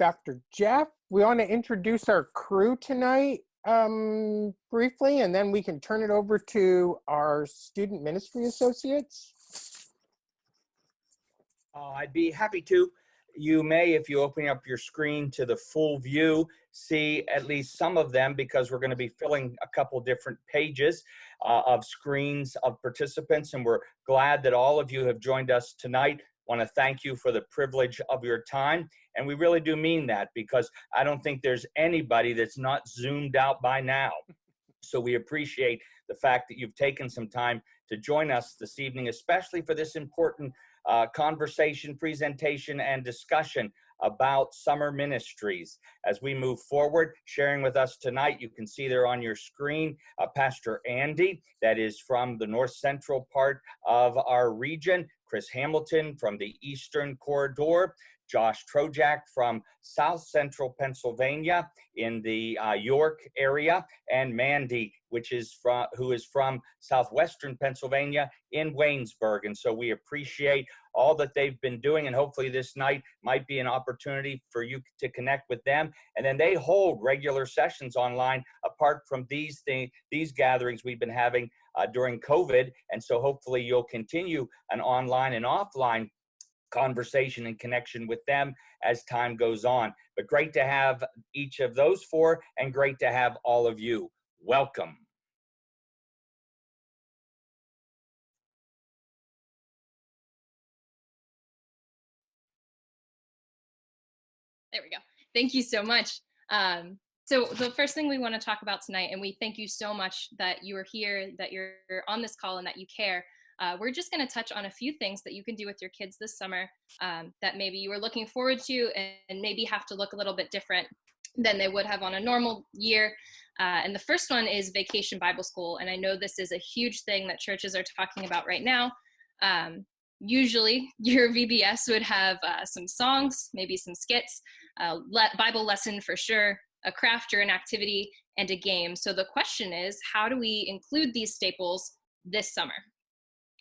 Dr. Jeff. We want to introduce our crew tonight briefly, and then we can turn it over to our student ministry associates. I'd be happy to. You may, if you open up your screen to the full view, see at least some of them, because we're going to be filling a couple different pages of screens of participants, and we're glad that all of you have joined us tonight. Want to thank you for the privilege of your time, and we really do mean that, because I don't think there's anybody that's not zoomed out by now. So we appreciate the fact that you've taken some time to join us this evening, especially for this important conversation, presentation, and discussion about summer ministries. As we move forward, sharing with us tonight, you can see there on your screen, Pastor Andy, that is from the north central part of our region, Chris Hamilton from the eastern corridor, Josh Trojak from South Central Pennsylvania in the York area, and Mandy, who is from Southwestern Pennsylvania in Waynesburg. And so we appreciate all that they've been doing, and hopefully this night might be an opportunity for you to connect with them. And then they hold regular sessions online apart from these gatherings we've been having during COVID. And so hopefully you'll continue an online and offline conversation and connection with them as time goes on. But great to have each of those four, and great to have all of you. Welcome. There we go. Thank you so much. So the first thing we want to talk about tonight, and we thank you so much that you are here, that you're on this call, and that you care. We're just going to touch on a few things that you can do with your kids this summer that maybe you were looking forward to, and maybe have to look a little bit different than they would have on a normal year. And the first one is Vacation Bible School. And I know this is a huge thing that churches are talking about right now. Usually your VBS would have some songs, maybe some skits, Bible lesson for sure, a craft or an activity, and a game. So the question is, how do we include these staples this summer?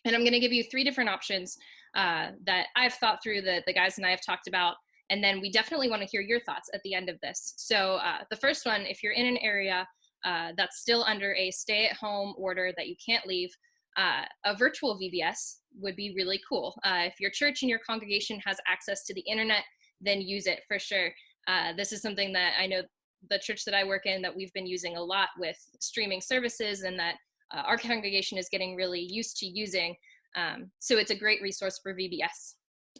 And I'm going to give you 3 different options that I've thought through, that the guys and I have talked about, and then we definitely want to hear your thoughts at the end of this. So the first one, if you're in an area that's still under a stay-at-home order that you can't leave, a virtual VBS would be really cool. If your church and your congregation has access to the internet, then use it for sure. This is something that I know the church that I work in, that we've been using a lot with streaming services, and that our congregation is getting really used to using. So it's a great resource for VBS.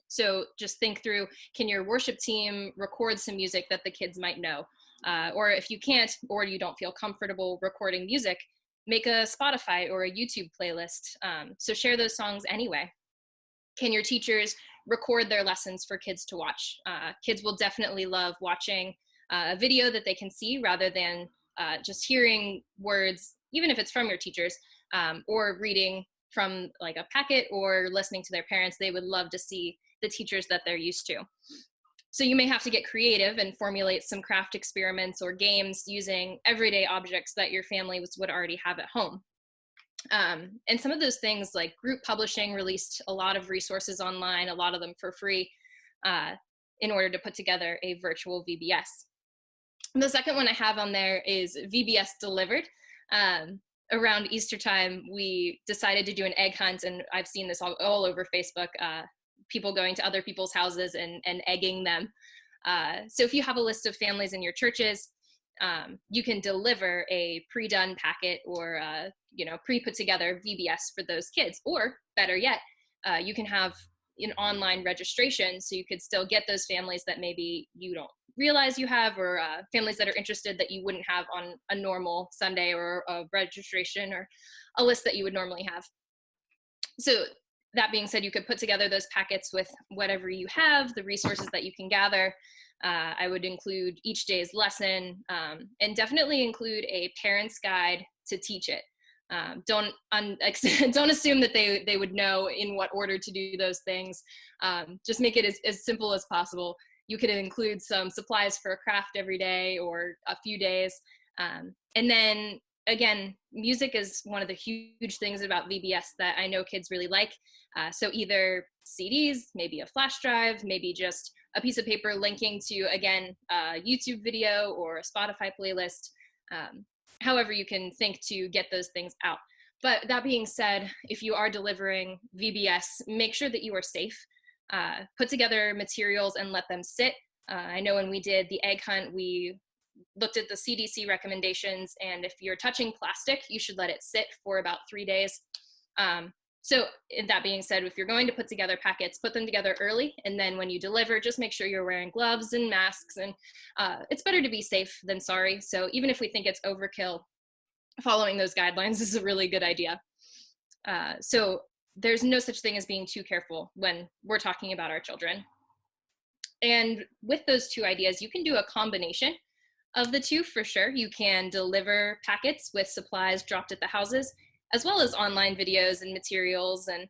So just think through, can your worship team record some music that the kids might know? Or if you can't, or you don't feel comfortable recording music, make a Spotify or a YouTube playlist. So share those songs anyway. Can your teachers record their lessons for kids to watch? Kids will definitely love watching a video that they can see, rather than just hearing words, even if it's from your teachers, or reading from like a packet, or listening to their parents. They would love to see the teachers that they're used to. So you may have to get creative and formulate some craft experiments or games using everyday objects that your family would already have at home. And some of those things, like Group Publishing released a lot of resources online, a lot of them for free, in order to put together a virtual VBS. The second one I have on there is VBS Delivered. Around Easter time, we decided to do an egg hunt, and I've seen this all over Facebook, people going to other people's houses and egging them. So if you have a list of families in your churches, you can deliver a pre-done packet, or pre-put together VBS for those kids. Or better yet, you can have an online registration, so you could still get those families that maybe you don't realize you have, or families that are interested that you wouldn't have on a normal Sunday, or a registration, or a list that you would normally have. So that being said, you could put together those packets with whatever you have, the resources that you can gather. I would include each day's lesson, and definitely include a parent's guide to teach it. Don't assume that they would know in what order to do those things. Just make it as simple as possible. You could include some supplies for a craft every day, or a few days. And then again, music is one of the huge things about VBS that I know kids really like. So either CDs, maybe a flash drive, maybe just a piece of paper linking to, again, a YouTube video or a Spotify playlist, however you can think to get those things out. But that being said, if you are delivering VBS, make sure that you are safe. Put together materials and let them sit. I know when we did the egg hunt, we looked at the CDC recommendations, and if you're touching plastic, you should let it sit for about 3 days. So that being said, if you're going to put together packets, put them together early, and then when you deliver, just make sure you're wearing gloves and masks, and it's better to be safe than sorry. So even if we think it's overkill, following those guidelines is a really good idea. So there's no such thing as being too careful when we're talking about our children. And with those two ideas, you can do a combination of the two for sure. You can deliver packets with supplies dropped at the houses, as well as online videos and materials and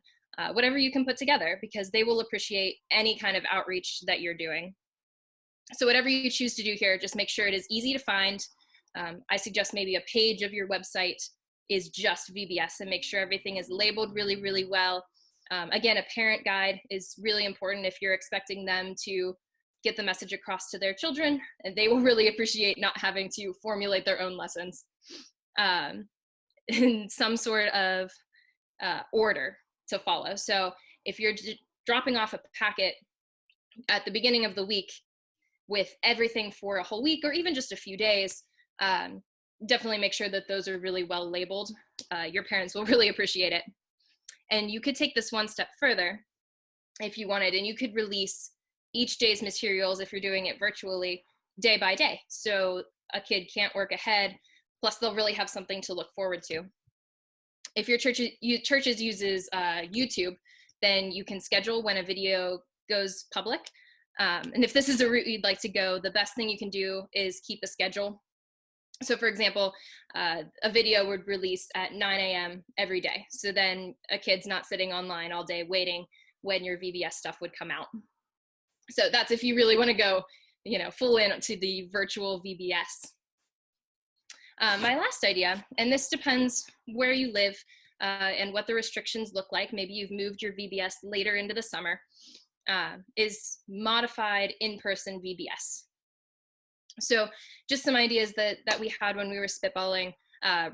whatever you can put together, because they will appreciate any kind of outreach that you're doing. So whatever you choose to do here, just make sure it is easy to find. I suggest maybe a page of your website is just VBS, and make sure everything is labeled really, really well. Again, a parent guide is really important if you're expecting them to get the message across to their children, and they will really appreciate not having to formulate their own lessons in some sort of order to follow. So if you're dropping off a packet at the beginning of the week with everything for a whole week or even just a few days, definitely make sure that those are really well labeled. Your parents will really appreciate it. And you could take this one step further if you wanted, and you could release each day's materials, if you're doing it virtually, day by day. So a kid can't work ahead, plus they'll really have something to look forward to. If your church uses YouTube, then you can schedule when a video goes public. And if this is a route you'd like to go, the best thing you can do is keep a schedule. So for example, a video would release at 9 a.m. every day. So then a kid's not sitting online all day waiting when your VBS stuff would come out. So that's if you really want to go, full in to the virtual VBS. My last idea, and this depends where you live and what the restrictions look like. Maybe you've moved your VBS later into the summer, is modified in-person VBS. So just some ideas that we had when we were spitballing.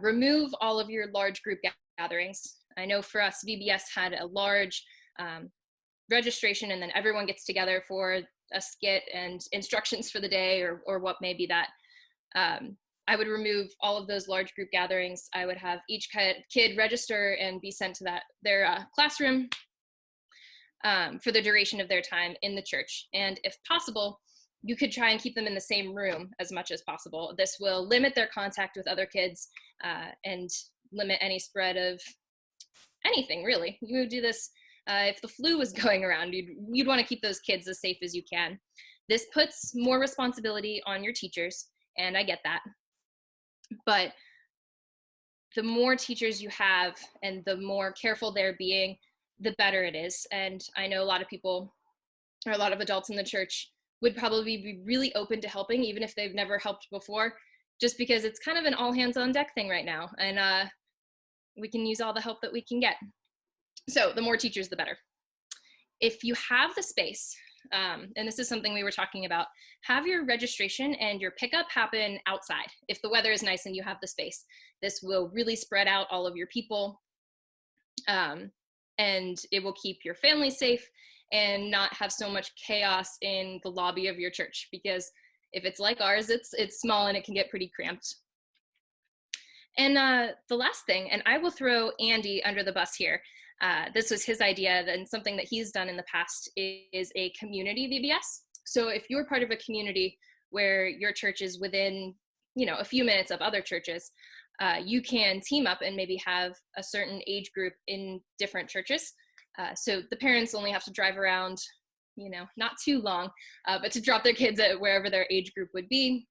Remove all of your large group gatherings. I know for us, VBS had a large registration, and then everyone gets together for a skit and instructions for the day or what may be that. I would remove all of those large group gatherings. I would have each kid register and be sent to their classroom for the duration of their time in the church. And if possible, you could try and keep them in the same room as much as possible. This will limit their contact with other kids and limit any spread of anything, really. You would do this if the flu was going around. You'd want to keep those kids as safe as you can. This puts more responsibility on your teachers, and I get that. But the more teachers you have and the more careful they're being, the better it is. And I know a lot of people, or a lot of adults in the church, would probably be really open to helping, even if they've never helped before, just because it's kind of an all hands on deck thing right now. And we can use all the help that we can get. So the more teachers, the better. If you have the space, and this is something we were talking about, have your registration and your pickup happen outside. If the weather is nice and you have the space, this will really spread out all of your people, and it will keep your family safe and not have so much chaos in the lobby of your church, because if it's like ours, it's small and it can get pretty cramped. And the last thing, and I will throw Andy under the bus here, this was his idea, and something that he's done in the past is a community VBS. So if you're part of a community where your church is within, a few minutes of other churches, you can team up and maybe have a certain age group in different churches. So the parents only have to drive around, not too long, but to drop their kids at wherever their age group would be.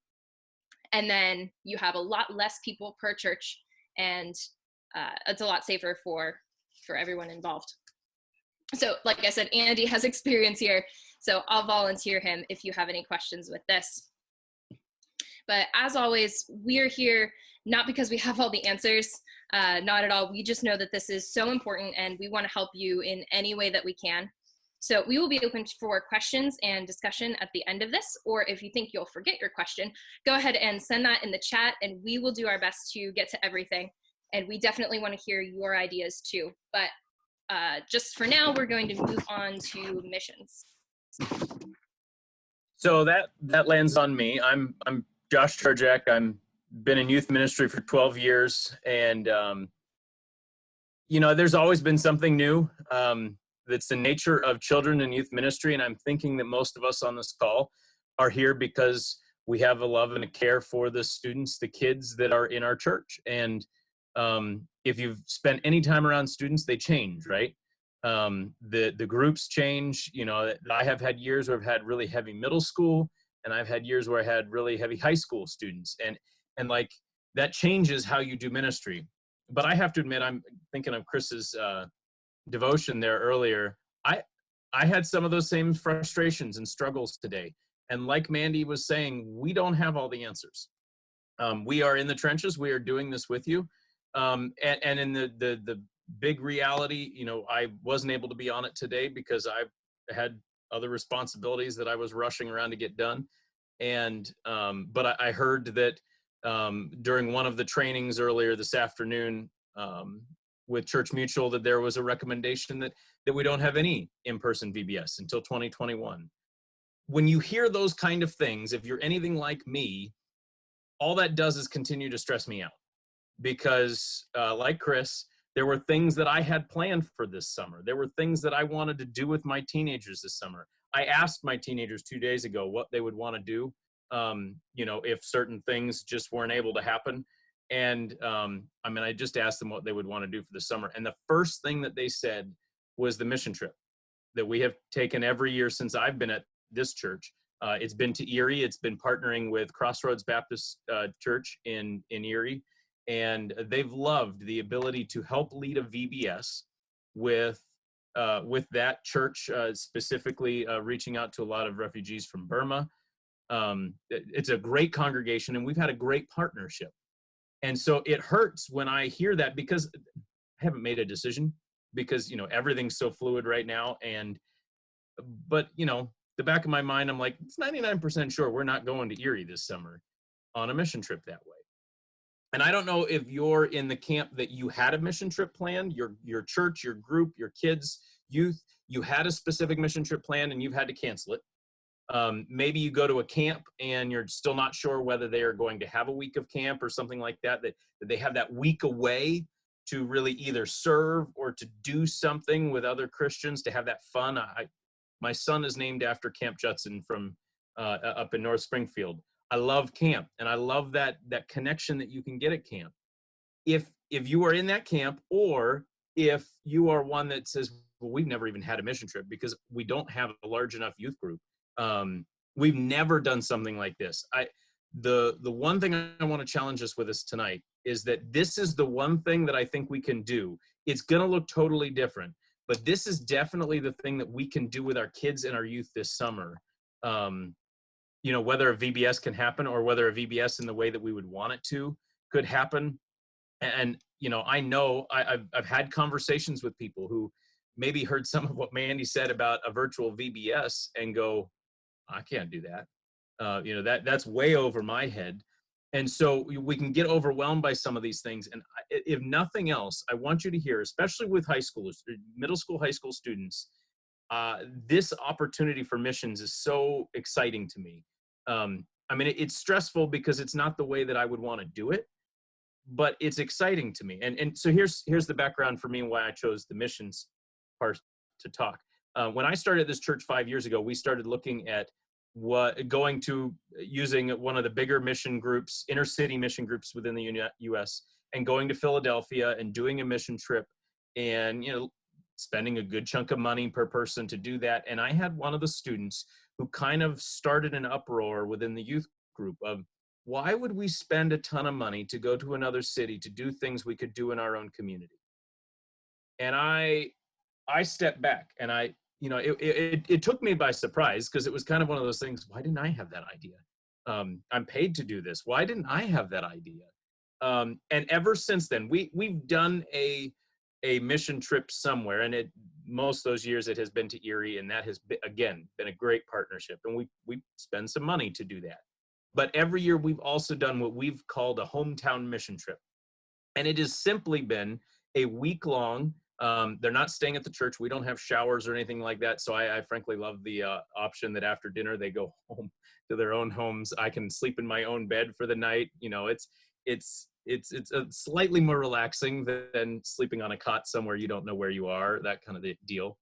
And then you have a lot less people per church, and it's a lot safer for everyone involved. So like I said, Andy has experience here, so I'll volunteer him if you have any questions with this. But as always, we're here not because we have all the answers, not at all. We just know that this is so important, and we want to help you in any way that we can. So we will be open for questions and discussion at the end of this, or if you think you'll forget your question, go ahead and send that in the chat and we will do our best to get to everything. And we definitely want to hear your ideas too. But just for now, we're going to move on to missions. So that lands on me. I'm Josh Turjak. I'm been in youth ministry for 12 years, and there's always been something new. That's the nature of children and youth ministry, and I'm thinking that most of us on this call are here because we have a love and a care for the students, the kids that are in our church. And if you've spent any time around students, they change, right? The groups change. I have had years where I've had really heavy middle school, and I've had years where I had really heavy high school students, and like that changes how you do ministry. But I have to admit, I'm thinking of Chris's devotion there earlier. I had some of those same frustrations and struggles today. And like Mandy was saying, we don't have all the answers. We are in the trenches. We are doing this with you. And in the big reality, I wasn't able to be on it today because I had other responsibilities that I was rushing around to get done. And but I heard that during one of the trainings earlier this afternoon with Church Mutual, that there was a recommendation that we don't have any in-person VBS until 2021. When you hear those kind of things, if you're anything like me, all that does is continue to stress me out. Because like Chris, there were things that I had planned for this summer. There were things that I wanted to do with my teenagers this summer. I asked my teenagers 2 days ago what they would want to do, if certain things just weren't able to happen. And I just asked them what they would want to do for the summer. And the first thing that they said was the mission trip that we have taken every year since I've been at this church. It's been to Erie. It's been partnering with Crossroads Baptist Church in Erie. And they've loved the ability to help lead a VBS with that church, specifically reaching out to a lot of refugees from Burma. It's a great congregation, and we've had a great partnership. And so it hurts when I hear that, because I haven't made a decision, because everything's so fluid right now. But the back of my mind, I'm like, it's 99% sure we're not going to Erie this summer on a mission trip that way. And I don't know if you're in the camp that you had a mission trip planned, your church, your group, your kids, youth, you had a specific mission trip planned and you've had to cancel it. Maybe you go to a camp and you're still not sure whether they are going to have a week of camp or something like that, that they have that week away to really either serve or to do something with other Christians, to have that fun. My son is named after Camp Judson from up in North Springfield. I love camp, and I love that connection that you can get at camp. If you are in that camp, or if you are one that says, well, we've never even had a mission trip because we don't have a large enough youth group. We've never done something like this. The one thing I want to challenge us with us tonight is that this is the one thing that I think we can do. It's going to look totally different, but this is definitely the thing that we can do with our kids and our youth this summer. Whether a VBS can happen or whether a VBS in the way that we would want it to could happen. And, I know I've had conversations with people who maybe heard some of what Mandy said about a virtual VBS and go, I can't do that. That's way over my head. And so we can get overwhelmed by some of these things. And if nothing else, I want you to hear, especially with high schoolers, middle school, high school students, this opportunity for missions is so exciting to me. It's stressful because it's not the way that I would want to do it, but it's exciting to me. And so here's the background for me and why I chose the missions part to talk. When I started this church 5 years ago, we started looking at using one of the bigger mission groups, inner city mission groups within the U.S., and going to Philadelphia and doing a mission trip, and spending a good chunk of money per person to do that. And I had one of the students who kind of started an uproar within the youth group of, why would we spend a ton of money to go to another city to do things we could do in our own community? And I stepped back, and it took me by surprise, because it was kind of one of those things, why didn't I have that idea? I'm paid to do this. Why didn't I have that idea? And ever since then, we've done a a mission trip somewhere, and most of those years it has been to Erie, and that has been, again, been a great partnership, and we spend some money to do that. But every year we've also done what we've called a hometown mission trip, and it has simply been a week long. They're not staying at the church. We don't have showers or anything like that. So I frankly love the option that after dinner they go home to their own homes. I can sleep in my own bed for the night. You know, it's a slightly more relaxing than sleeping on a cot somewhere you don't know where you are, that kind of deal.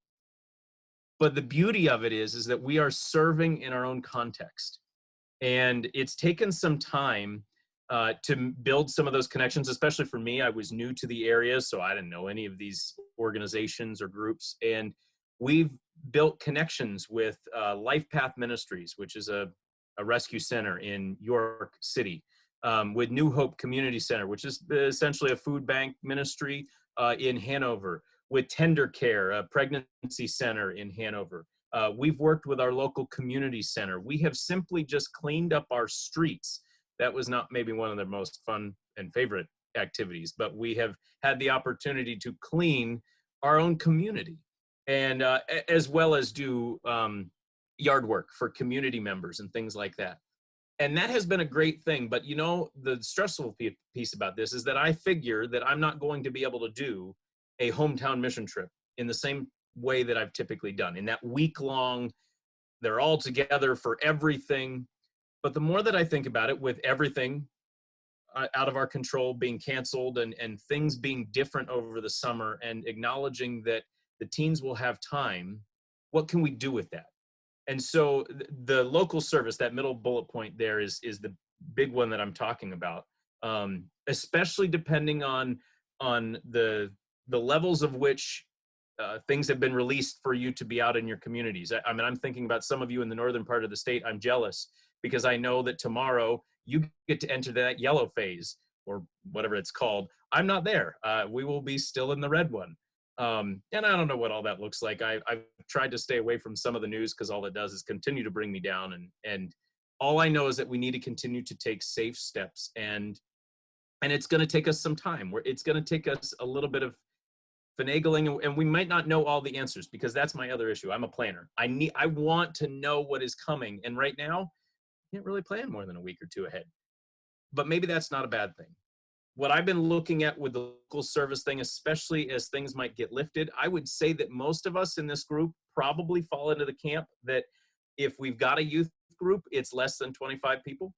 But the beauty of it is that we are serving in our own context. And it's taken some time to build some of those connections, especially for me. I was new to the area, so I didn't know any of these organizations or groups. And we've built connections with Life Path Ministries, which is a rescue center in York City, with New Hope Community Center, which is essentially a food bank ministry in Hanover, with Tender Care, a pregnancy center in Hanover. We've worked with our local community center. We have simply just cleaned up our streets. That was not maybe one of the most fun and favorite activities, but we have had the opportunity to clean our own community, and as well as do yard work for community members and things like that. And that has been a great thing. But you know, the stressful piece about this is that I figure that I'm not going to be able to do a hometown mission trip in the same way that I've typically done, in that week long, they're all together for everything. But the more that I think about it, with everything out of our control being canceled, and things being different over the summer, and acknowledging that the teens will have time, what can we do with that? And so the local service, that middle bullet point there, is the big one that I'm talking about, especially depending on the levels of which things have been released for you to be out in your communities. I mean, I'm thinking about some of you in the northern part of the state. I'm jealous because I know that tomorrow you get to enter that yellow phase, or whatever it's called. I'm not there. We will be still in the red one. And I don't know what all that looks like. I've tried to stay away from some of the news because all it does is continue to bring me down. And all I know is that we need to continue to take safe steps. And it's going to take us some time. It's going to take us a little bit of finagling, and we might not know all the answers, because that's my other issue. I'm a planner. I want to know what is coming. And right now, I can't really plan more than a week or two ahead. But maybe that's not a bad thing. What I've been looking at with the local service thing, especially as things might get lifted, I would say that most of us in this group probably fall into the camp that if we've got a youth group, it's less than 25 people.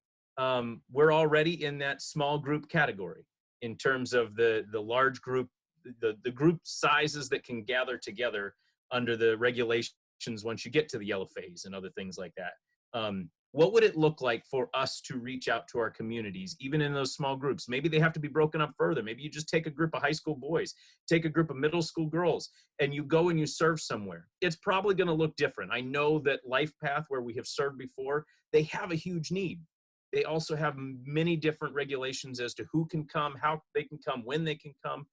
We're already in that small group category in terms of the large group, the group sizes that can gather together under the regulations once you get to the yellow phase and other things like that. What would it look like for us to reach out to our communities, even in those small groups? Maybe they have to be broken up further. Maybe you just take a group of high school boys, take a group of middle school girls, and you go and you serve somewhere. It's probably going to look different. I know that Life Path, where we have served before, they have a huge need. They also have many different regulations as to who can come, how they can come, when they can come.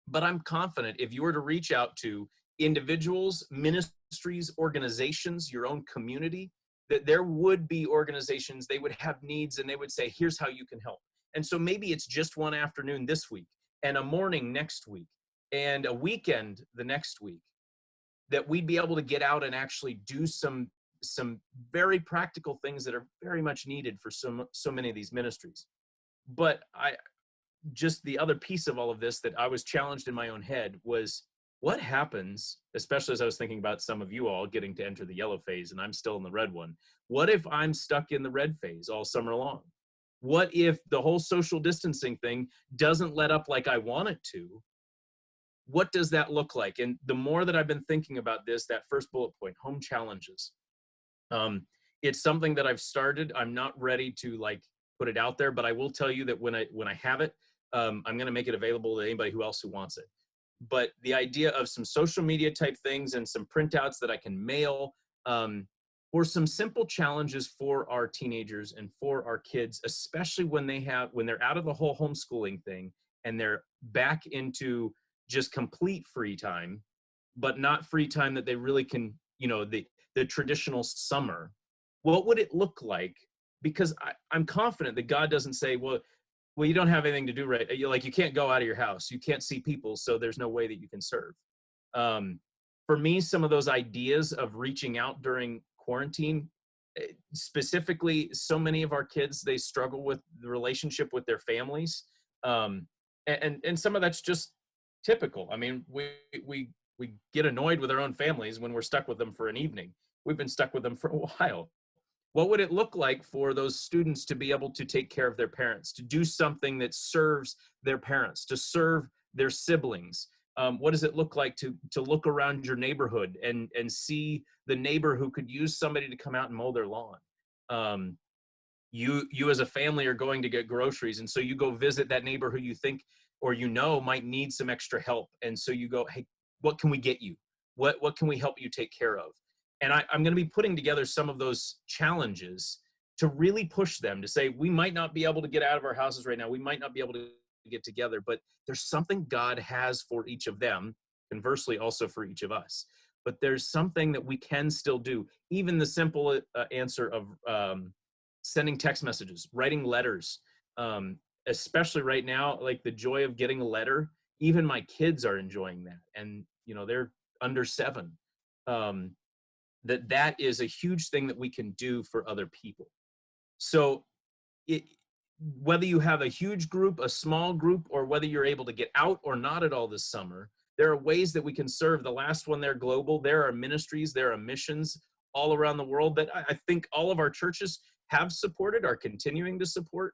But I'm confident if you were to reach out to individuals, ministries, organizations, your own community, that there would be organizations, they would have needs, and they would say, here's how you can help. And so maybe it's just one afternoon this week, and a morning next week, and a weekend the next week, that we'd be able to get out and actually do some very practical things that are very much needed for so many of these ministries. But just the other piece of all of this that I was challenged in my own head was, what happens, especially as I was thinking about some of you all getting to enter the yellow phase and I'm still in the red one. What if I'm stuck in the red phase all summer long? What if the whole social distancing thing doesn't let up like I want it to? What does that look like? And the more that I've been thinking about this, that first bullet point, home challenges, it's something that I've started. I'm not ready to put it out there, but I will tell you that when I have it, I'm going to make it available to anybody who wants it. But the idea of some social media type things and some printouts that I can mail, or some simple challenges for our teenagers and for our kids, especially when they're out of the whole homeschooling thing and they're back into just complete free time, but not free time that they really can, the traditional summer. What would it look like? Because I'm confident that God doesn't say, well, Well, you don't have anything to do, right? Like, you can't go out of your house. You can't see people, so there's no way that you can serve. For me, some of those ideas of reaching out during quarantine, specifically, so many of our kids, they struggle with the relationship with their families. And some of that's just typical. I mean, we get annoyed with our own families when we're stuck with them for an evening. We've been stuck with them for a while. What would it look like for those students to be able to take care of their parents, to do something that serves their parents, to serve their siblings? What does it look like to look around your neighborhood and see the neighbor who could use somebody to come out and mow their lawn? You as a family are going to get groceries, and so you go visit that neighbor who you think or might need some extra help, and so you go, hey, what can we get you? What can we help you take care of? And I'm going to be putting together some of those challenges to really push them to say, we might not be able to get out of our houses right now. We might not be able to get together, but there's something God has for each of them, conversely also for each of us. But there's something that we can still do. Even the simple answer of sending text messages, writing letters, especially right now, like the joy of getting a letter. Even my kids are enjoying that. And, they're under 7. That is a huge thing that we can do for other people. So whether you have a huge group, a small group, or whether you're able to get out or not at all this summer, there are ways that we can serve. The last one there, global, there are ministries, there are missions all around the world that I think all of our churches have supported, are continuing to support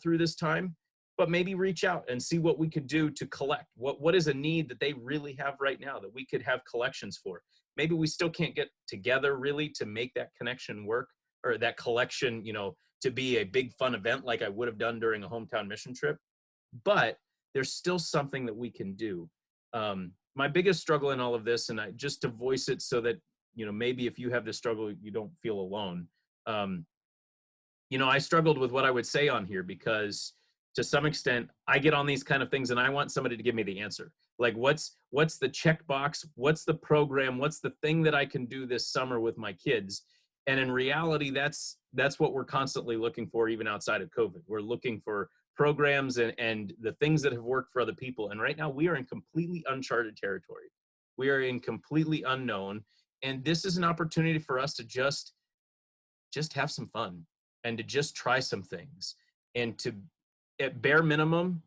through this time. But maybe reach out and see what we could do to collect. What is a need that they really have right now that we could have collections for? Maybe we still can't get together really to make that connection work, or that collection, to be a big fun event like I would have done during a hometown mission trip. But there's still something that we can do. My biggest struggle in all of this, and just to voice it so that, maybe if you have this struggle, you don't feel alone. I struggled with what I would say on here because to some extent, I get on these kind of things and I want somebody to give me the answer. Like, what's the checkbox? What's the program? What's the thing that I can do this summer with my kids? And in reality, that's what we're constantly looking for, even outside of COVID. We're looking for programs and the things that have worked for other people. And right now, we are in completely uncharted territory. We are in completely unknown. And this is an opportunity for us to just have some fun and to just try some things and to, at bare minimum,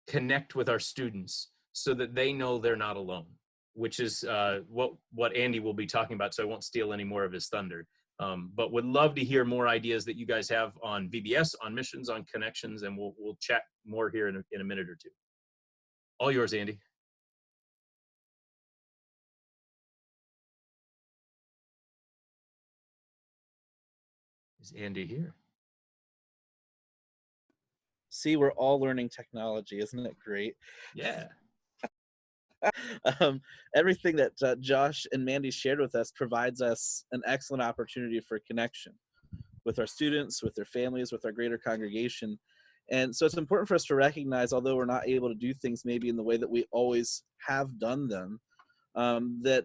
connect with our students so that they know they're not alone, which is what Andy will be talking about, so I won't steal any more of his thunder. But would love to hear more ideas that you guys have on VBS, on missions, on connections, and we'll chat more here in a minute or two. All yours, Andy. Is Andy here? See, we're all learning technology. Isn't it great? Yeah. Everything that Josh and Mandy shared with us provides us an excellent opportunity for connection with our students, with their families, with our greater congregation. And so it's important for us to recognize, although we're not able to do things maybe in the way that we always have done them, that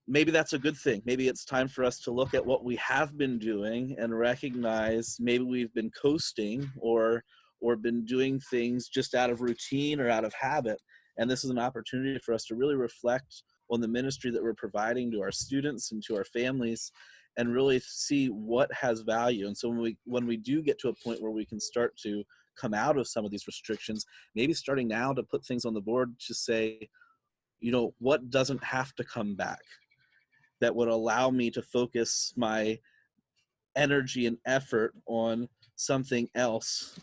maybe that's a good thing. Maybe it's time for us to look at what we have been doing and recognize maybe we've been coasting or been doing things just out of routine or out of habit. And this is an opportunity for us to really reflect on the ministry that we're providing to our students and to our families and really see what has value. And so when we do get to a point where we can start to come out of some of these restrictions, maybe starting now to put things on the board to say, what doesn't have to come back that would allow me to focus my energy and effort on something else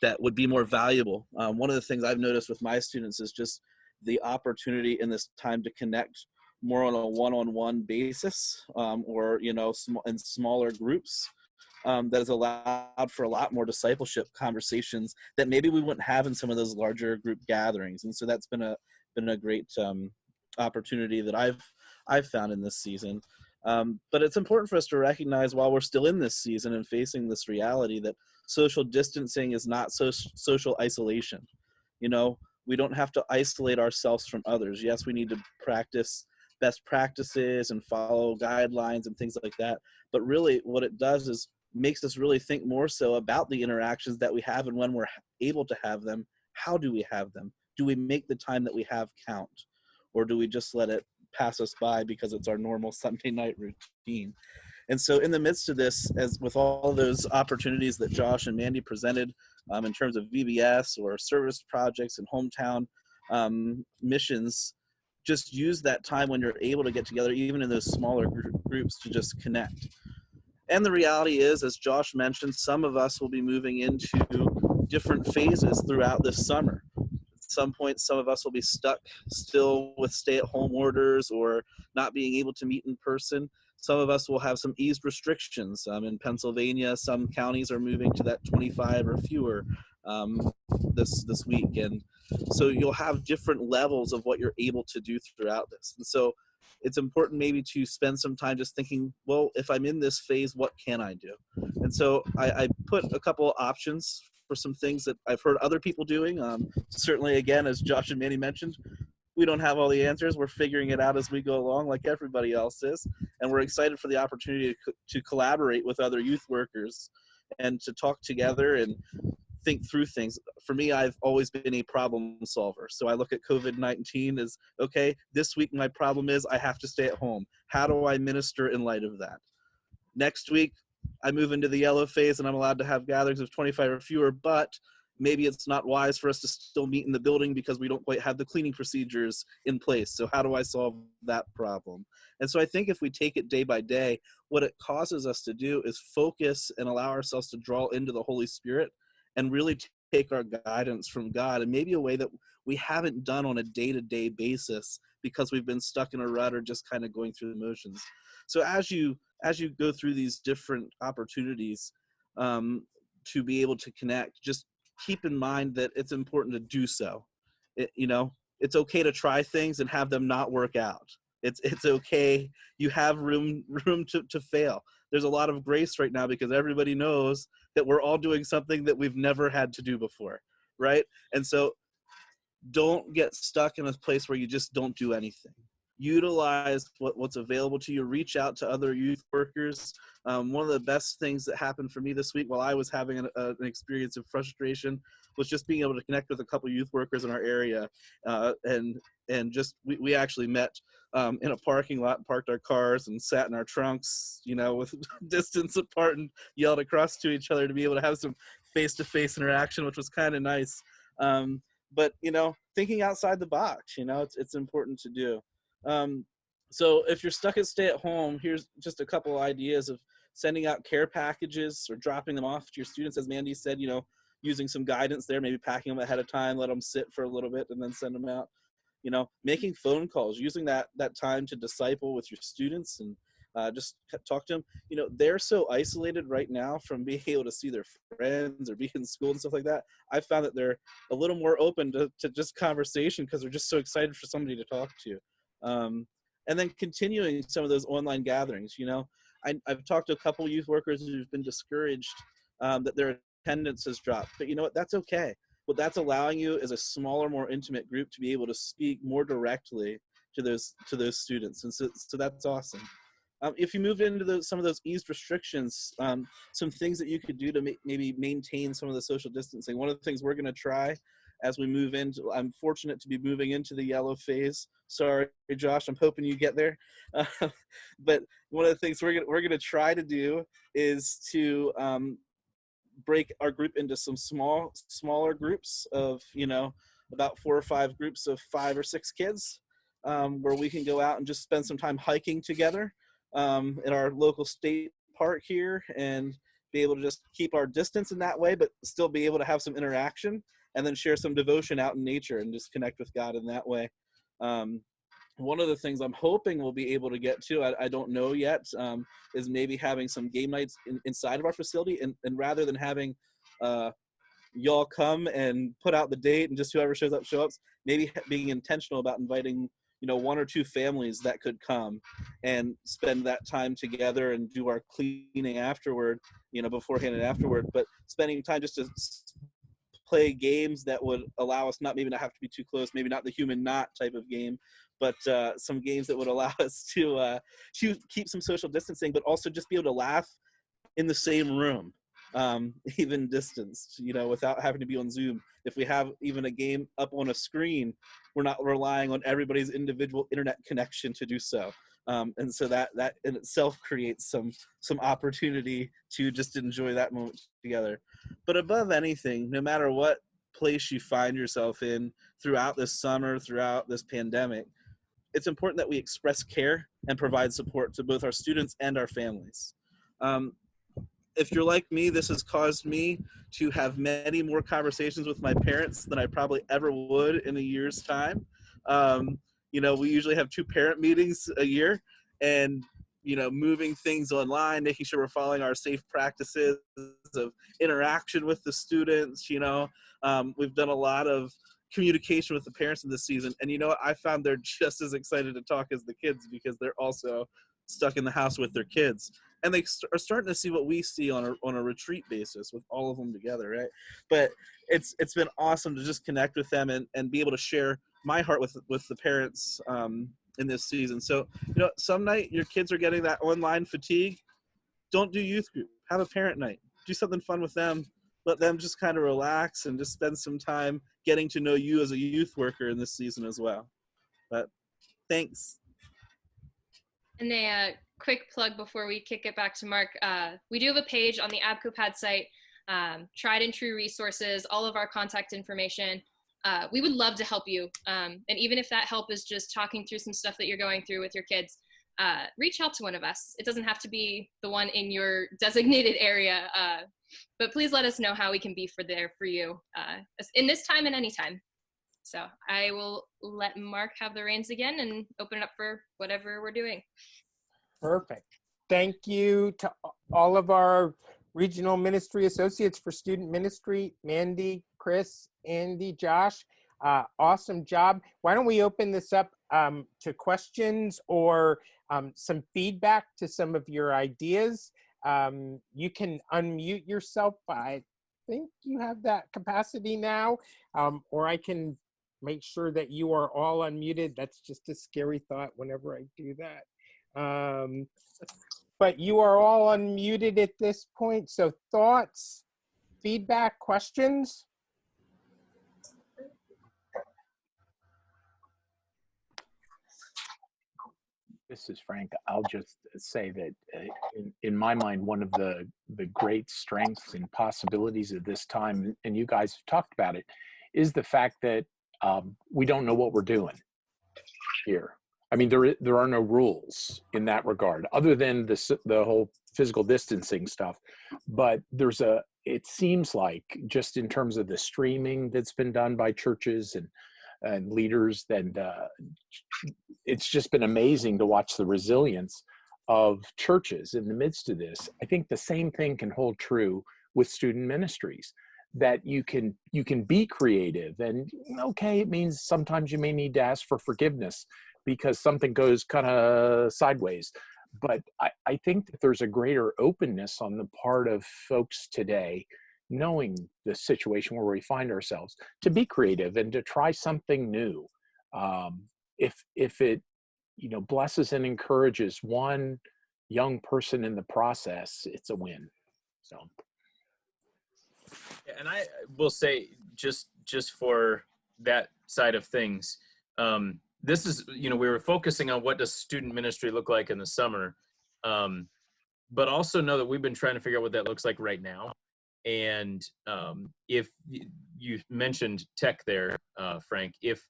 that would be more valuable. One of the things I've noticed with my students is just the opportunity in this time to connect more on a one-on-one basis, or in smaller groups, that has allowed for a lot more discipleship conversations that maybe we wouldn't have in some of those larger group gatherings. And so that's been a great opportunity that I've found in this season. But it's important for us to recognize while we're still in this season and facing this reality that social distancing is not social isolation. We don't have to isolate ourselves from others. Yes, we need to practice best practices and follow guidelines and things like that. But really what it does is makes us really think more so about the interactions that we have, and when we're able to have them, how do we have them? Do we make the time that we have count, or do we just let it pass us by because it's our normal Sunday night routine? And so in the midst of this, as with all those opportunities that Josh and Mandy presented in terms of VBS or service projects and hometown missions, just use that time when you're able to get together, even in those smaller groups, to just connect. And the reality is, as Josh mentioned, some of us will be moving into different phases throughout this summer. At some point, some of us will be stuck still with stay-at-home orders or not being able to meet in person. Some of us will have some eased restrictions. In Pennsylvania, some counties are moving to that 25 or fewer this week. And so you'll have different levels of what you're able to do throughout this. And so it's important maybe to spend some time just thinking, well, if I'm in this phase, what can I do? And so I put a couple of options for some things that I've heard other people doing. Certainly, again, as Josh and Manny mentioned, we don't have all the answers. We're figuring it out as we go along, like everybody else is. And we're excited for the opportunity to collaborate with other youth workers and to talk together and think through things. For me, I've always been a problem solver. So I look at COVID-19 as, okay, this week my problem is I have to stay at home. How do I minister in light of that? Next week, I move into the yellow phase and I'm allowed to have gatherings of 25 or fewer, but maybe it's not wise for us to still meet in the building because we don't quite have the cleaning procedures in place. So how do I solve that problem? And so I think if we take it day by day, what it causes us to do is focus and allow ourselves to draw into the Holy Spirit and really take our guidance from God in maybe a way that we haven't done on a day-to-day basis because we've been stuck in a rut or just kind of going through the motions. So as you go through these different opportunities to be able to connect, just keep in mind that it's important to do so. It's okay to try things and have them not work out. It's okay. You have room to fail. There's a lot of grace right now because everybody knows that we're all doing something that we've never had to do before, right? And so don't get stuck in a place where you just don't do anything. Utilize what's available to you. Reach out to other youth workers. One of the best things that happened for me this week while I was having an experience of frustration was just being able to connect with a couple youth workers in our area. And just we actually met in a parking lot, parked our cars and sat in our trunks, with distance apart and yelled across to each other to be able to have some face-to-face interaction, which was kind of nice. But, thinking outside the box, it's important to do. So if you're stuck at stay at home, here's just a couple ideas of sending out care packages or dropping them off to your students. As Mandy said, using some guidance there, maybe packing them ahead of time, let them sit for a little bit and then send them out. Making phone calls, using that time to disciple with your students and just talk to them. They're so isolated right now from being able to see their friends or be in school and stuff like that. I found that they're a little more open to just conversation because they're just so excited for somebody to talk to. And then continuing some of those online gatherings. I've talked to a couple youth workers who've been discouraged that their attendance has dropped, but you know what? That's okay. What that's allowing you is a smaller, more intimate group to be able to speak more directly to those students, and so that's awesome. If you move into some of those eased restrictions, some things that you could do to maybe maintain some of the social distancing. One of the things we're going to try as we move into, I'm fortunate to be moving into the yellow phase. Sorry, Josh, I'm hoping you get there. But one of the things we're going to try to do is to break our group into some smaller groups of, about 4 or 5 groups of 5 or 6 kids, where we can go out and just spend some time hiking together in our local state park here and be able to just keep our distance in that way, but still be able to have some interaction and then share some devotion out in nature and just connect with God in that way. One of the things I'm hoping we'll be able to get to, I don't know yet, is maybe having some game nights inside of our facility, and rather than having y'all come and put out the date and just whoever shows up, maybe being intentional about inviting 1 or 2 families that could come and spend that time together and do our cleaning afterward, beforehand and afterward, but spending time just to play games that would allow us not have to be too close, maybe not the human knot type of game, but some games that would allow us to keep some social distancing, but also just be able to laugh in the same room, even distanced, without having to be on Zoom. If we have even a game up on a screen, we're not relying on everybody's individual internet connection to do so. And so that in itself creates some opportunity to just enjoy that moment together. But above anything, no matter what place you find yourself in throughout this summer, throughout this pandemic, it's important that we express care and provide support to both our students and our families. If you're like me, this has caused me to have many more conversations with my parents than I probably ever would in a year's time. We usually have 2 parent meetings a year, and moving things online, making sure we're following our safe practices of interaction with the students. We've done a lot of communication with the parents in this season, and I found they're just as excited to talk as the kids, because they're also stuck in the house with their kids, and they are starting to see what we see on a retreat basis with all of them together, right? But it's been awesome to just connect with them and be able to share my heart with the parents in this season. So some night your kids are getting that online fatigue, don't do youth group, have a parent night, do something fun with them, let them just kind of relax and just spend some time getting to know you as a youth worker in this season as well. But thanks. And a quick plug before we kick it back to Mark. We do have a page on the ABCOPAD site, tried and true resources, all of our contact information. We would love to help you. And even if that help is just talking through some stuff that you're going through with your kids, reach out to one of us. It doesn't have to be the one in your designated area, but please let us know how we can be there for you in this time and any time. So I will let Mark have the reins again and open it up for whatever we're doing. Perfect. Thank you to all of our regional ministry associates for student ministry, Mandy, Chris, Andy, Josh. Awesome job. Why don't we open this up to questions or some feedback to some of your ideas. You can unmute yourself. I think you have that capacity now, or I can make sure that you are all unmuted. That's just a scary thought whenever I do that. But you are all unmuted at this point. So thoughts, feedback, questions? This is Frank. I'll just say that in my mind, one of the great strengths and possibilities of this time, and you guys have talked about it, is the fact that we don't know what we're doing here. I mean, there are no rules in that regard, other than the whole physical distancing stuff. But it seems like, just in terms of the streaming that's been done by churches and leaders, and it's just been amazing to watch the resilience of churches in the midst of this. I think the same thing can hold true with student ministries, that you can be creative, and okay, it means sometimes you may need to ask for forgiveness because something goes kind of sideways. But I think that there's a greater openness on the part of folks today, knowing the situation where we find ourselves, to be creative and to try something new. If it blesses and encourages one young person in the process, it's a win. So. And I will say, just for that side of things, this is, we were focusing on what does student ministry look like in the summer, but also know that we've been trying to figure out what that looks like right now. And if you mentioned tech there, Frank, if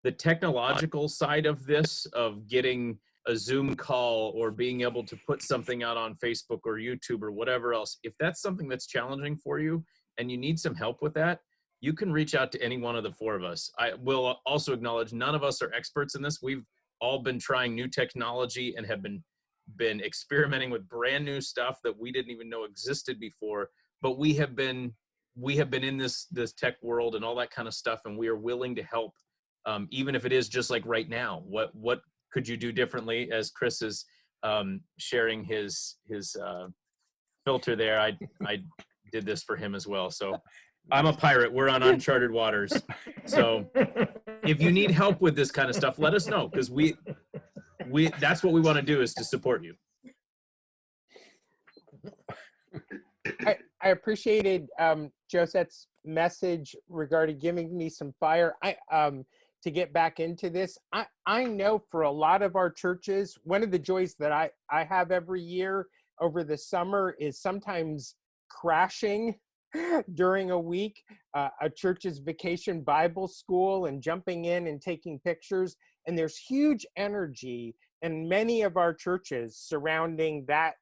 the technological side of this, of getting a Zoom call or being able to put something out on Facebook or YouTube or whatever else, if that's something that's challenging for you and you need some help with that, you can reach out to any one of the 4 of us. I will also acknowledge none of us are experts in this. We've all been trying new technology and have been experimenting with brand new stuff that we didn't even know existed before. But we have been in this tech world and all that kind of stuff, and we are willing to help, even if it is just like right now. What could you do differently? As Chris is sharing his filter there, I did this for him as well. So I'm a pirate. We're on uncharted waters. So if you need help with this kind of stuff, let us know, because we that's what we want to do, is to support you. I appreciated Josette's message regarding giving me some fire. To get back into this, I know for a lot of our churches, one of the joys that I have every year over the summer is sometimes crashing during a week, a church's vacation Bible school, and jumping in and taking pictures. And there's huge energy in many of our churches surrounding that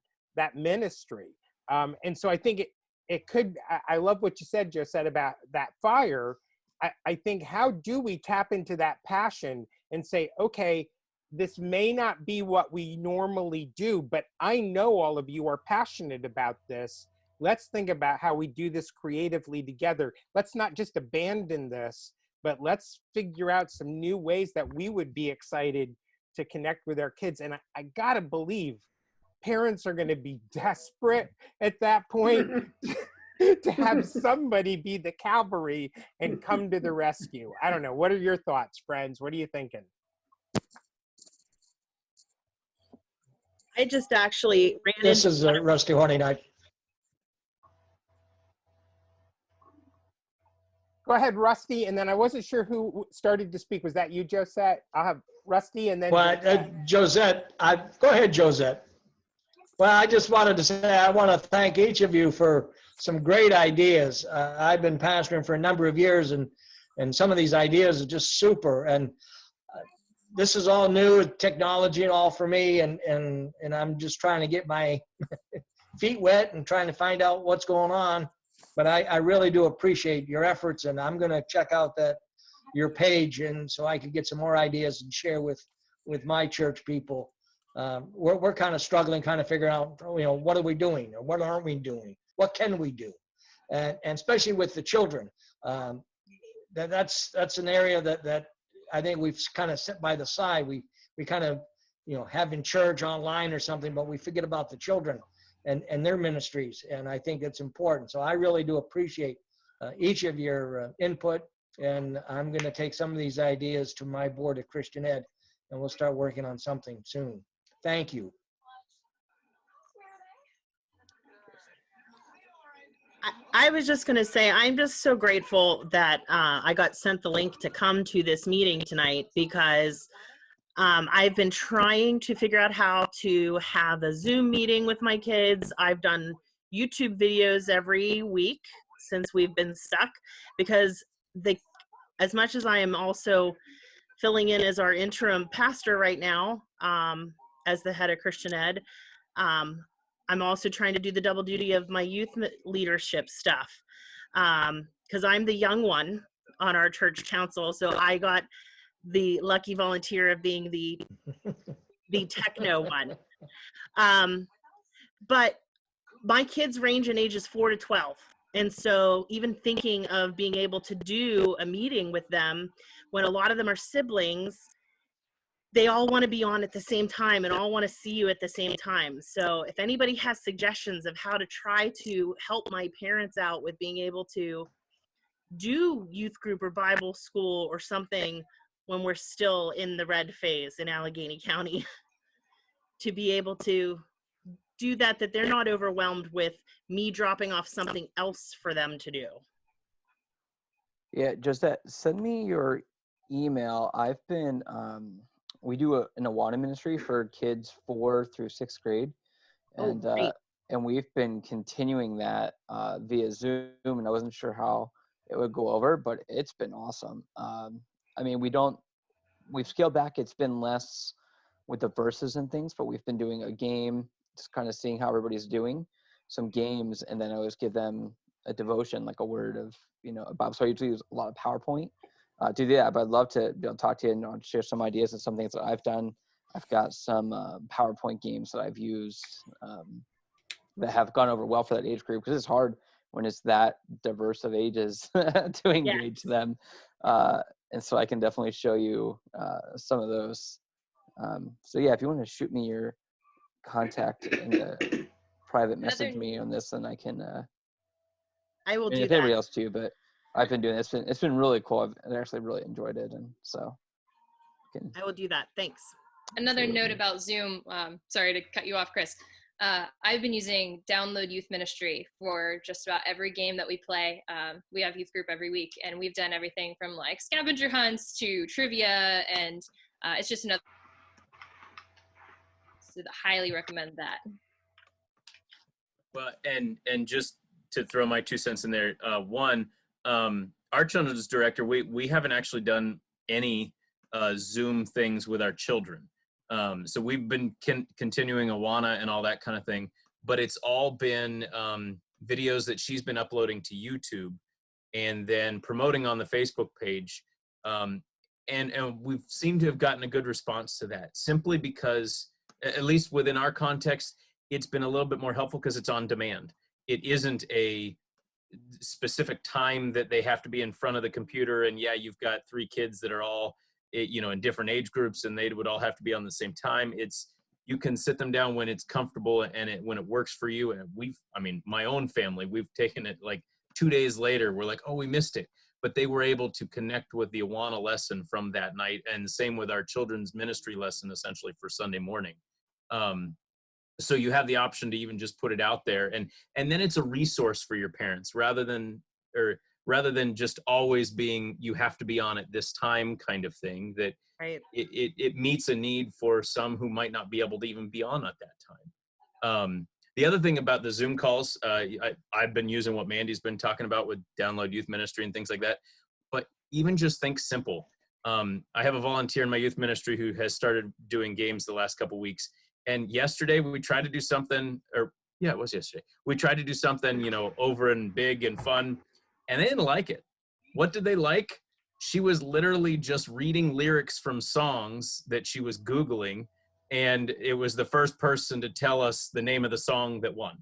ministry. And so I think it could, I love what you said, Josette, about that fire. I think, how do we tap into that passion and say, okay, this may not be what we normally do, but I know all of you are passionate about this. Let's think about how we do this creatively together. Let's not just abandon this, but let's figure out some new ways that we would be excited to connect with our kids. And I gotta believe parents are gonna be desperate at that point to have somebody be the cavalry and come to the rescue. I don't know. What are your thoughts, friends? What are you thinking? I just actually ran This into is Rusty Horny Night. Go ahead, Rusty. And then I wasn't sure who started to speak. Was that you, Josette? I'll have Rusty and then Well, Josette, go ahead, Josette. Well, I just wanted to say I want to thank each of you for some great ideas. I've been pastoring for a number of years, and some of these ideas are just super. And this is all new technology and all for me, and I'm just trying to get my feet wet and trying to find out what's going on. But I really do appreciate your efforts, and I'm going to check out your page, and so I could get some more ideas and share with my church people. We're kind of struggling, kind of figuring out, what are we doing or what aren't we doing? What can we do? And especially with the children, that's an area that I think we've kind of set by the side. We kind of, having church online or something, but we forget about the children and their ministries. And I think it's important. So I really do appreciate each of your input. And I'm going to take some of these ideas to my board at Christian Ed, and we'll start working on something soon. Thank you. I was just going to say, I'm just so grateful that I got sent the link to come to this meeting tonight, because I've been trying to figure out how to have a Zoom meeting with my kids. I've done YouTube videos every week since we've been stuck, because as much as I am also filling in as our interim pastor right now, as the head of Christian Ed, I'm also trying to do the double duty of my youth leadership stuff, because I'm the young one on our church council. So I got the lucky volunteer of being the techno one. But my kids range in ages 4 to 12. And so even thinking of being able to do a meeting with them when a lot of them are siblings, they all want to be on at the same time and all want to see you at the same time. So if anybody has suggestions of how to try to help my parents out with being able to do youth group or Bible school or something when we're still in the red phase in Allegheny County, to be able to do that they're not overwhelmed with me dropping off something else for them to do. Yeah, just send me your email. I've been, we do an Awana ministry for kids 4 through 6th grade. And, and we've been continuing that via Zoom, and I wasn't sure how it would go over, but it's been awesome. I mean, we've scaled back. It's been less with the verses and things, but we've been doing a game, just kind of seeing how everybody's doing, some games, and then I always give them a devotion, like a word of, about. So I usually use a lot of PowerPoint to do that, but I'd love to be able to talk to you and share some ideas and some things that I've done. I've got some PowerPoint games that I've used that have gone over well for that age group, because it's hard when it's that diverse of ages to engage them. And so I can definitely show you some of those. So yeah, if you want to shoot me your contact and private message me on this, then I can. I will do if that. anybody else too, but I've been doing it. It's been really cool. I've actually really enjoyed it, and so. I will do that. Thanks. Another note about Zoom. Sorry to cut you off, Chris. I've been using Download Youth Ministry for just about every game that we play. We have youth group every week, and we've done everything from like scavenger hunts to trivia, and it's just another. So highly recommend that. Well, and just to throw my 2 cents in there, one, our children's director, we haven't actually done any Zoom things with our children. So we've been continuing Awana and all that kind of thing, but it's all been videos that she's been uploading to YouTube and then promoting on the Facebook page. And we've seemed to have gotten a good response to that, simply because, at least within our context, it's been a little bit more helpful because it's on demand. It isn't a specific time that they have to be in front of the computer, and yeah, you've got 3 kids that are all, you know, in different age groups, and they would all have to be on the same time. You can sit them down when it's comfortable and when it works for you. And I mean, my own family, we've taken it like 2 days later, we're like, oh, we missed it. But they were able to connect with the Awana lesson from that night, and the same with our children's ministry lesson, essentially, for Sunday morning. So you have the option to even just put it out there, and then it's a resource for your parents, rather than just always being, you have to be on at this time kind of thing. That Right. it meets a need for some who might not be able to even be on at that time. The other thing about the Zoom calls, I've been using what Mandy's been talking about with Download Youth Ministry and things like that, but even just think simple. I have a volunteer in my youth ministry who has started doing games the last couple weeks. And yesterday we tried to do something, it was yesterday. We tried to do something, you know, over and big and fun, and they didn't like it. What did they like? She was literally just reading lyrics from songs that she was Googling, and it was the first person to tell us the name of the song that won.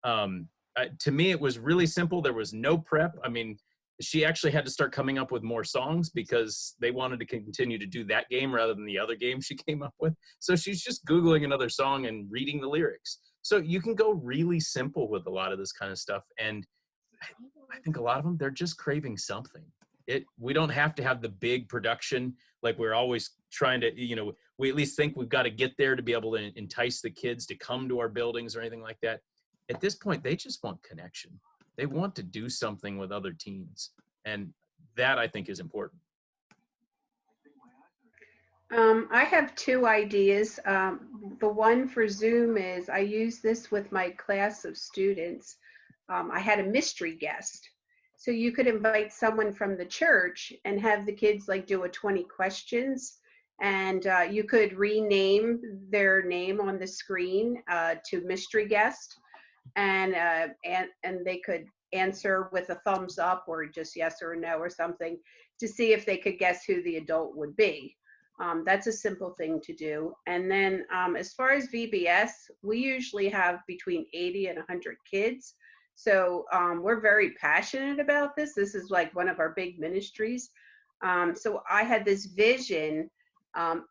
To me, it was really simple. There was no prep. I mean, she actually had to start coming up with more songs because they wanted to continue to do that game rather than the other game she came up with. So she's just Googling another song and reading the lyrics. So you can go really simple with a lot of this kind of stuff. And I think a lot of them, they're just craving something. We don't have to have the big production like we're always trying to, you know, we at least think we've got to get there to be able to entice the kids to come to our buildings or anything like that. At this point, they just want connection. They want to do something with other teens. And that, I think, is important. I have 2 ideas. The one for Zoom is I use this with my class of students. I had a mystery guest. So you could invite someone from the church and have the kids like do a 20 questions, and you could rename their name on the screen to mystery guest, and they could answer with a thumbs up or just yes or no or something to see if they could guess who the adult would be. That's a simple thing to do. And then as far as VBS, we usually have between 80 and 100 kids. So we're very passionate about this. This is like one of our big ministries. So I had this vision,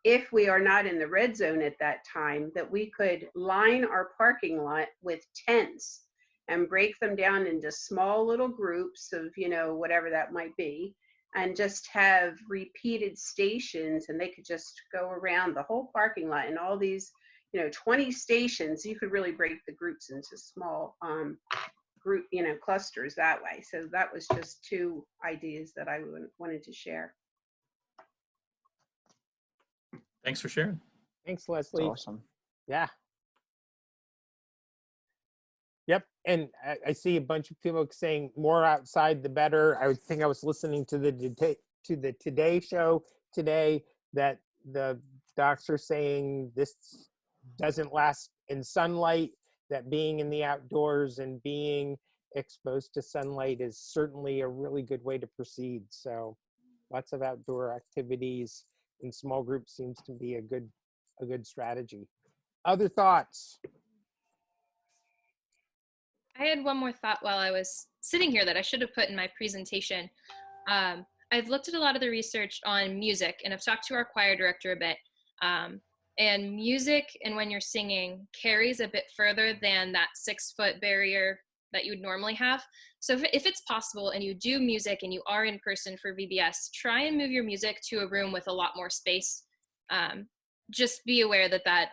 if we are not in the red zone at that time, that we could line our parking lot with tents and break them down into small little groups of, you know, whatever that might be, and just have repeated stations, and they could just go around the whole parking lot, and all these, you know, 20 stations. You could really break the groups into small group, you know, clusters that way. So that was just 2 ideas that I wanted to share. Thanks for sharing. Thanks, Leslie. That's awesome. Yeah. Yep. And I see a bunch of people saying more outside the better. I think I was listening to the Today Show today that the docs are saying this doesn't last in sunlight, that being in the outdoors and being exposed to sunlight is certainly a really good way to proceed. So lots of outdoor activities in small groups seems to be a good strategy. Other thoughts? I had one more thought while I was sitting here that I should have put in my presentation. I've looked at a lot of the research on music, and I've talked to our choir director a bit. And music, and when you're singing, carries a bit further than that 6-foot barrier that you would normally have. So if it's possible and you do music and you are in person for VBS, try and move your music to a room with a lot more space. Just be aware that that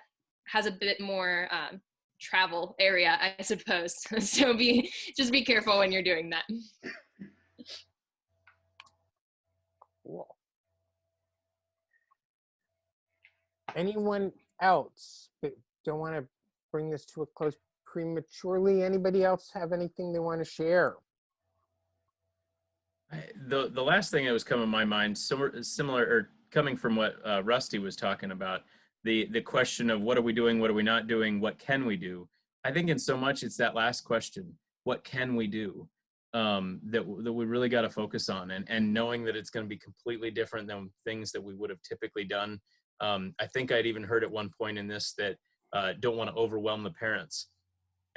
has a bit more travel area, I suppose. So just be careful when you're doing that. Cool. Anyone else? But don't want to bring this to a close prematurely. Anybody else have anything they want to share? The last thing that was coming to my mind, similar or coming from what Rusty was talking about, the question of what are we doing, what are we not doing, what can we do? I think in so much it's that last question, what can we do, that we really got to focus on, and knowing that it's going to be completely different than things that we would have typically done. I think I'd even heard at one point in this that don't want to overwhelm the parents.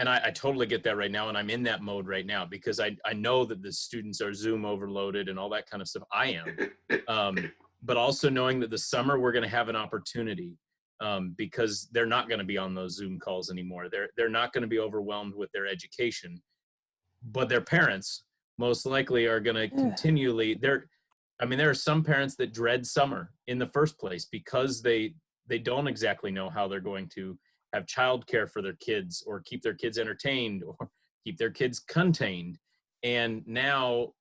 And I totally get that right now, and I'm in that mode right now because I know that the students are Zoom overloaded and all that kind of stuff. I am, but also knowing that the summer we're going to have an opportunity because they're not going to be on those Zoom calls anymore. They're not going to be overwhelmed with their education, but their parents most likely are going to continually. There are some parents that dread summer in the first place because they don't exactly know how they're going to have childcare for their kids or keep their kids entertained or keep their kids contained. And now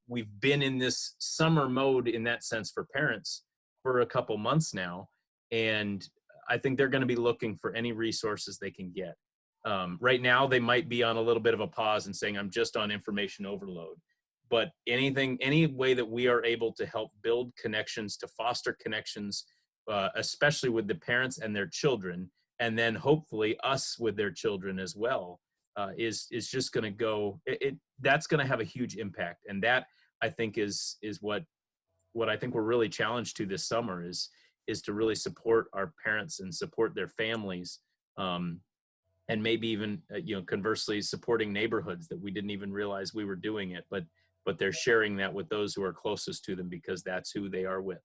we've been in this summer mode in that sense for parents for a couple months now. And I think they're going to be looking for any resources they can get. Right now, they might be on a little bit of a pause and saying, I'm just on information overload. But any way that we are able to help build connections, to foster connections, especially with the parents and their children, and then hopefully us with their children as well, is just going to go. That's going to have a huge impact, and that I think is what I think we're really challenged to this summer is to really support our parents and support their families, and maybe even conversely supporting neighborhoods that we didn't even realize we were doing it, but they're sharing that with those who are closest to them because that's who they are with.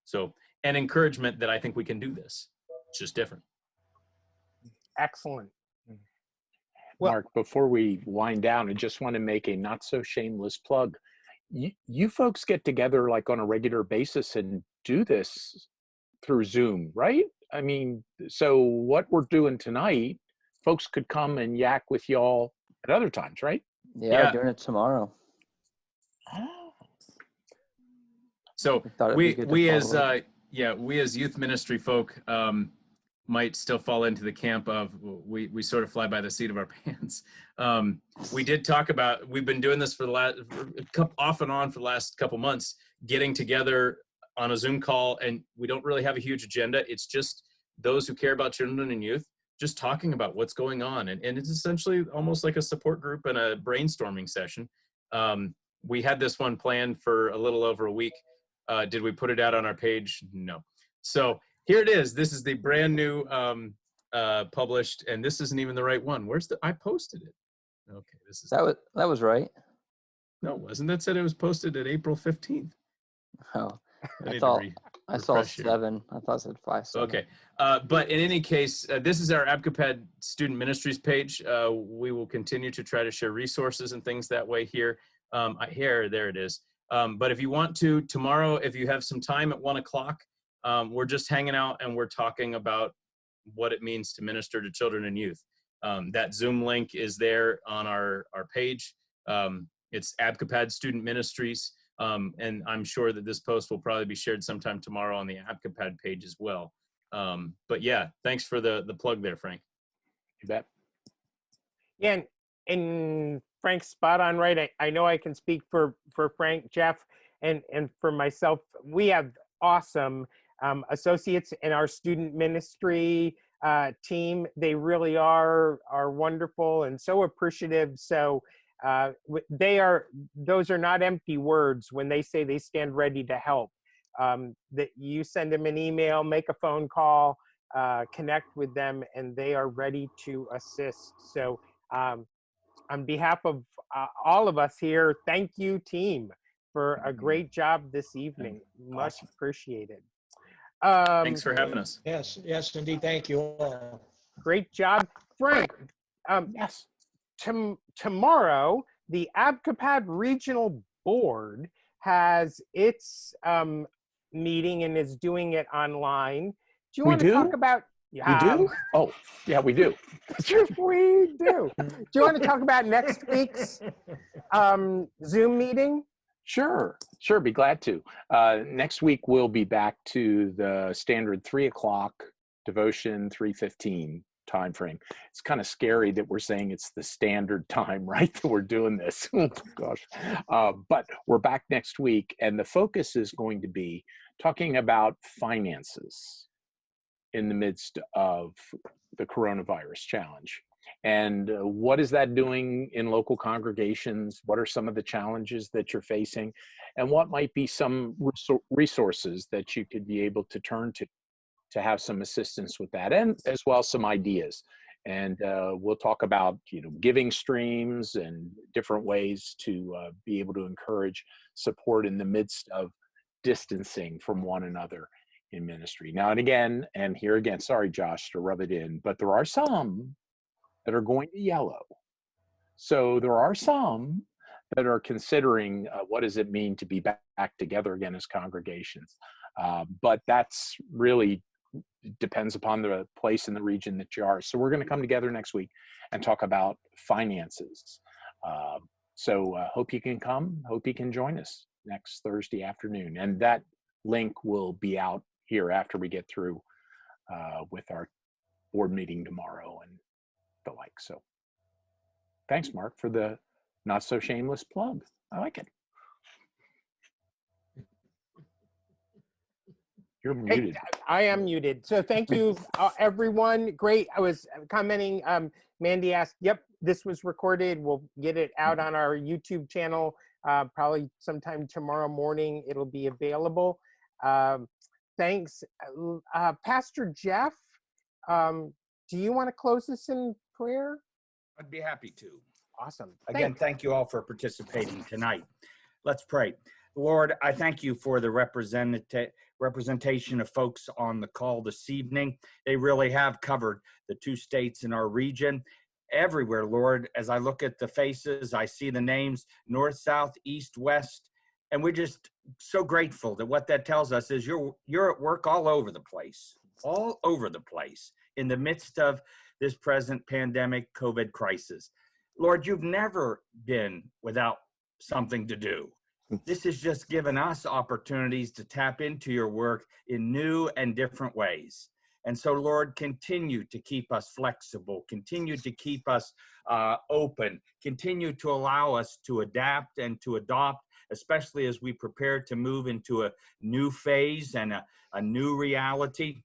So an encouragement that I think we can do this. It's just different. Excellent. Well, Mark, before we wind down, I just want to make a not so shameless plug. You folks get together like on a regular basis and do this through Zoom, right? I mean, so what we're doing tonight, folks could come and yak with y'all at other times, right? Yeah, we're doing it tomorrow. So we as youth ministry folk might still fall into the camp of we sort of fly by the seat of our pants. We did talk about, we've been doing this for the last off and on for the last couple months, getting together on a Zoom call, and we don't really have a huge agenda. It's just those who care about children and youth just talking about what's going on, and it's essentially almost like a support group and a brainstorming session. We had this one planned for a little over a week. Did we put it out on our page? No. So here it is. This is the brand new published, and this isn't even the right one. I posted it. Okay, this is that was right. No, it wasn't. That said it was posted at April 15th. Oh, I saw 7. I thought it said 5. 7. Okay, but in any case, this is our ABCOPAD Student Ministries page. We will continue to try to share resources and things that way here. There it is. But if you want to, tomorrow, if you have some time at 1 o'clock, we're just hanging out and we're talking about what it means to minister to children and youth. That Zoom link is there on our page. It's ABCOPAD Student Ministries. And I'm sure that this post will probably be shared sometime tomorrow on the ABCOPAD page as well. But yeah, thanks for the plug there, Frank. You bet. Yeah, and Frank's spot on right. I know I can speak for Frank, Jeff, and for myself. We have awesome associates in our student ministry team. They really are wonderful and so appreciative. So those are not empty words when they say they stand ready to help. That you send them an email, make a phone call, connect with them, and they are ready to assist. So on behalf of all of us here, thank you, team, for a great job this evening. Much appreciated. Thanks for having us. Yes, indeed. Thank you all. Great job, Frank. Yes. Tomorrow, the ABCOPAD Regional Board has its meeting and is doing it online. Do you want to talk about? You do? Oh, yeah, we do. We do. Do you want to talk about next week's Zoom meeting? Sure, be glad to. Next week, we'll be back to the standard 3 o'clock devotion, 3:15 time frame. It's kind of scary that we're saying it's the standard time, right, that we're doing this. Oh, gosh. But we're back next week, and the focus is going to be talking about finances in the midst of the coronavirus challenge. And what is that doing in local congregations? What are some of the challenges that you're facing? And what might be some resources that you could be able to turn to have some assistance with that, and as well some ideas. And we'll talk about, giving streams and different ways to be able to encourage support in the midst of distancing from one another in ministry. Now and again, and here again, sorry, Josh, to rub it in, but there are some that are going to yellow. So there are some that are considering what does it mean to be back together again as congregations. But that's really depends upon the place in the region that you are. So we're going to come together next week and talk about finances. So hope you can come, hope you can join us next Thursday afternoon. And that link will be out here after we get through with our board meeting tomorrow and the like. So thanks, Mark, for the not so shameless plug. I like it. You're muted. Hey, I am muted. So thank you, everyone. Great. I was commenting. Mandy asked, yep, this was recorded. We'll get it out on our YouTube channel. Probably sometime tomorrow morning, it'll be available. Thanks. Pastor Jeff, do you want to close this in prayer? I'd be happy to. Awesome. Again, thank you all for participating tonight. Let's pray. Lord, I thank you for the representation of folks on the call this evening. They really have covered the 2 states in our region. Everywhere, Lord, as I look at the faces, I see the names north, south, east, west, and we're just so grateful that what that tells us is you're at work all over the place in the midst of this present pandemic COVID crisis. Lord, you've never been without something to do. This has just given us opportunities to tap into your work in new and different ways. And so, Lord, continue to keep us flexible, continue to keep us open, continue to allow us to adapt and to adopt, especially as we prepare to move into a new phase and a new reality.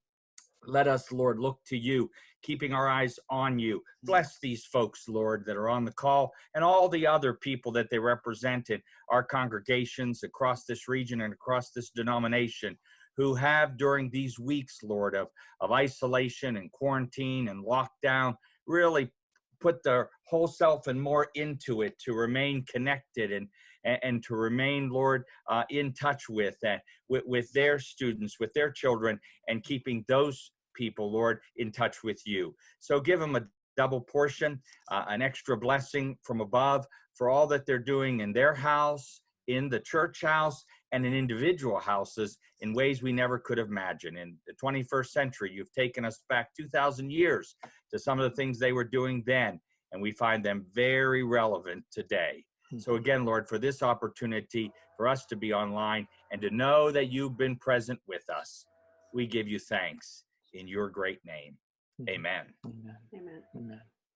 Let us, Lord, look to you, keeping our eyes on you. Bless these folks, Lord, that are on the call and all the other people that they represent in our congregations across this region and across this denomination who have during these weeks, Lord, of isolation and quarantine and lockdown, really put their whole self and more into it to remain connected and to remain, Lord, in touch with their students, with their children, and keeping those people, Lord, in touch with you. So give them a double portion, an extra blessing from above for all that they're doing in their house, in the church house, and in individual houses in ways we never could have imagined. In the 21st century, you've taken us back 2,000 years to some of the things they were doing then, and we find them very relevant today. So again, Lord, for this opportunity for us to be online and to know that you've been present with us, we give you thanks in your great name. Amen. Amen. Amen. Amen.